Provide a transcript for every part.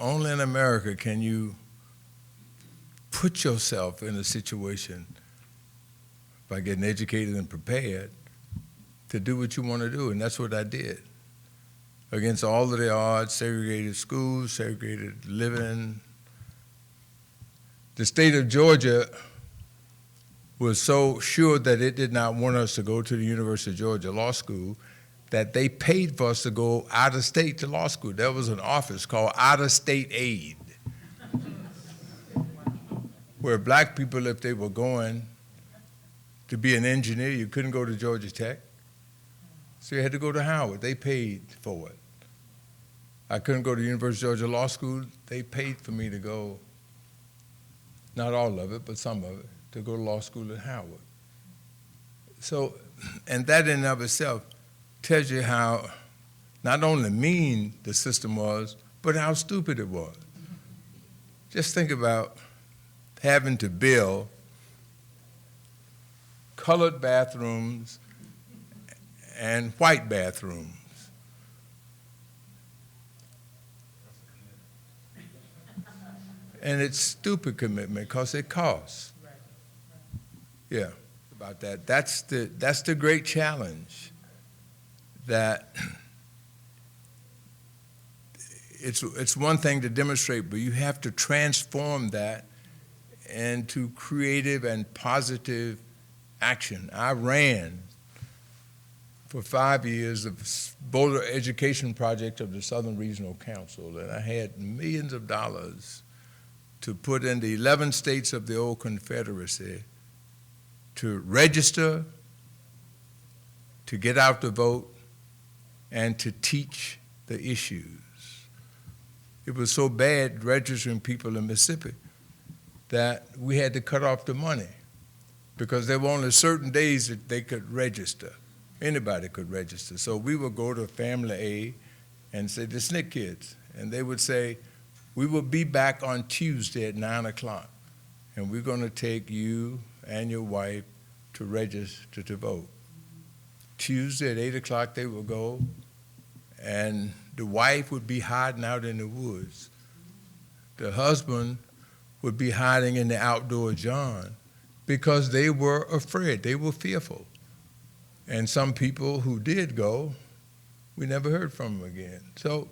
only in America can you put yourself in a situation by getting educated and prepared to do what you want to do, and that's what I did. Against all of the odds, segregated schools, segregated living. The state of Georgia was so sure that it did not want us to go to the University of Georgia Law School that they paid for us to go out of state to law school. There was an office called Out-of-State Aid, where black people, if they were going to be an engineer, you couldn't go to Georgia Tech, so you had to go to Howard. They paid for it. I couldn't go to the University of Georgia Law School. They paid for me to go, not all of it, but some of it, to go to law school at Howard. So, and that in and of itself tells you how not only mean the system was, but how stupid it was. Just think about having to build colored bathrooms and white bathrooms. And it's stupid commitment because it costs. Yeah, about that. That's the great challenge. That it's one thing to demonstrate, but you have to transform that into creative and positive action. I ran for 5 years the voter education project of the Southern Regional Council, and I had millions of dollars to put in the 11 states of the old Confederacy to register, to get out the vote, and to teach the issues. It was so bad registering people in Mississippi that we had to cut off the money because there were only certain days that they could register. Anybody could register. So we would go to Family A and say, the SNCC kids, and they would say, we will be back on Tuesday at 9 o'clock, and we're going to take you and your wife to register to vote. Tuesday at 8 o'clock they would go, and the wife would be hiding out in the woods. The husband would be hiding in the outdoor john because they were afraid, they were fearful. And some people who did go, we never heard from them again. So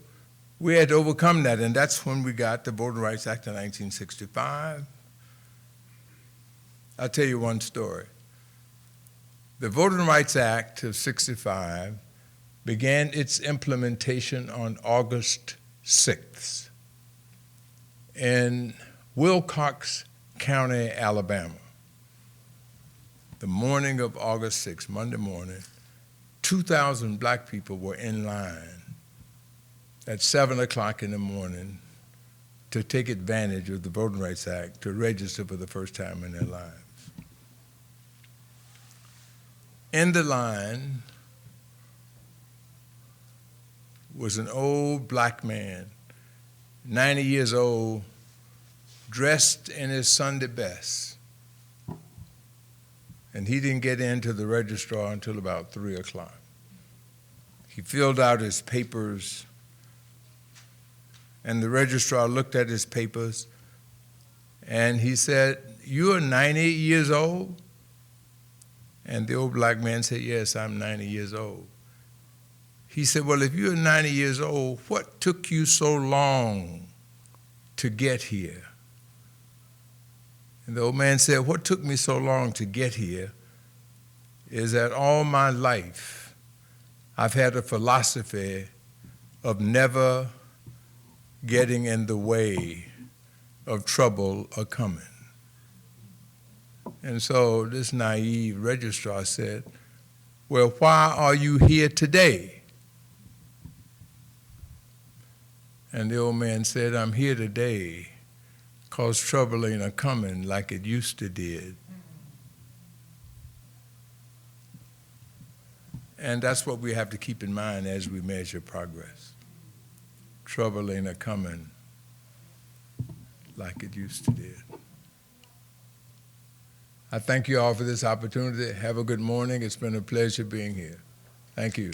we had to overcome that, and that's when we got the Voting Rights Act of 1965. I'll tell you one story. The Voting Rights Act of '65 began its implementation on August 6th in Wilcox County, Alabama. The morning of August 6th, Monday morning, 2,000 black people were in line at 7 o'clock in the morning to take advantage of the Voting Rights Act to register for the first time in their lives. In the line was an old black man, 90 years old, dressed in his Sunday best. And he didn't get into the registrar until about 3 o'clock. He filled out his papers, and the registrar looked at his papers, and he said, "You are 90 years old?" And the old black man said, "Yes, I'm 90 years old." He said, "Well, if you're 90 years old, what took you so long to get here?" And the old man said, "What took me so long to get here is that all my life I've had a philosophy of never getting in the way of trouble a coming." And so this naive registrar said, "Well, why are you here today?" And the old man said, "I'm here today because trouble ain't a-coming like it used to did." And that's what we have to keep in mind as we measure progress. Trouble ain't a-coming like it used to did. I thank you all for this opportunity. Have a good morning. It's been a pleasure being here. Thank you.